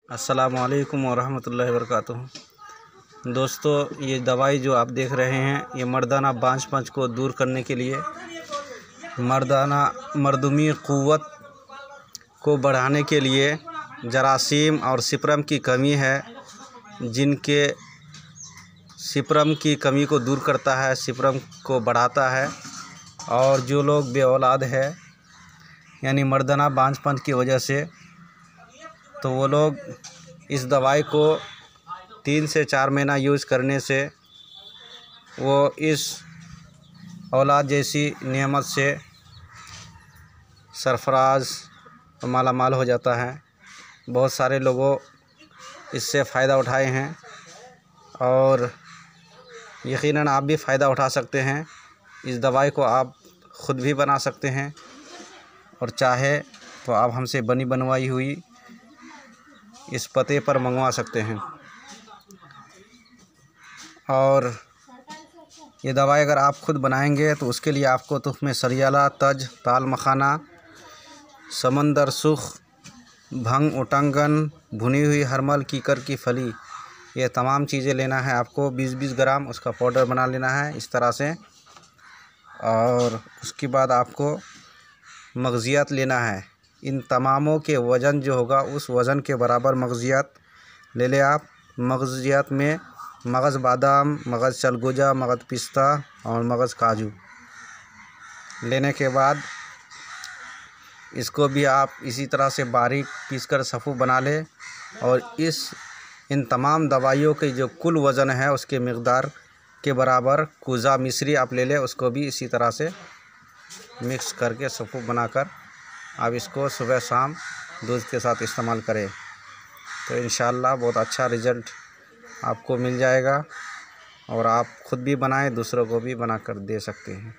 अस्सलामुअलैकुम वरहमतुल्लाहि वबरकातुहू। दोस्तों, ये दवाई जो आप देख रहे हैं ये मर्दाना बांझपन को दूर करने के लिए, मर्दाना मर्दूमी क़ुव्वत को बढ़ाने के लिए, जरासीम और सिपरम की कमी है जिनके सिपरम की कमी को दूर करता है, सिपरम को बढ़ाता है। और जो लोग बे औलाद है यानी मर्दाना बांझपन की वजह से, तो वो लोग इस दवाई को 3 से 4 महीना यूज़ करने से वो इस औलाद जैसी नेमत से सरफराज माला माल हो जाता है। बहुत सारे लोगों इससे फ़ायदा उठाए हैं और यकीनन आप भी फ़ायदा उठा सकते हैं। इस दवाई को आप ख़ुद भी बना सकते हैं और चाहे तो आप हमसे बनी बनवाई हुई इस पते पर मंगवा सकते हैं। और ये दवाई अगर आप ख़ुद बनाएंगे तो उसके लिए आपको तुफ़्मे सरियाला, तज, ताल मखाना, समंदर सुख, भंग, उटंगन, भुनी हुई हरमल, कीकर की फली, ये तमाम चीज़ें लेना है आपको। 20-20 ग्राम उसका पाउडर बना लेना है इस तरह से। और उसके बाद आपको मग़ज़ियात लेना है। इन तमामों के वज़न जो होगा उस वज़न के बराबर मग़ज़ियात ले लें आप। मग़ज़ियात में मगज़ बादाम, मगज़ चलगोजा, मगज़ पिस्ता और मगज़ काजू लेने के बाद इसको भी आप इसी तरह से बारीक पीसकर सफ़ू बना लें। और इन तमाम दवाइयों के जो कुल वज़न है उसके मिक़दार के बराबर कूज़ा मिश्री आप ले लें, उसको भी इसी तरह से मिक्स करके सफ़ू बनाकर आप इसको सुबह शाम दूध के साथ इस्तेमाल करें तो इंशाअल्लाह बहुत अच्छा रिज़ल्ट आपको मिल जाएगा। और आप ख़ुद भी बनाएं, दूसरों को भी बनाकर दे सकते हैं।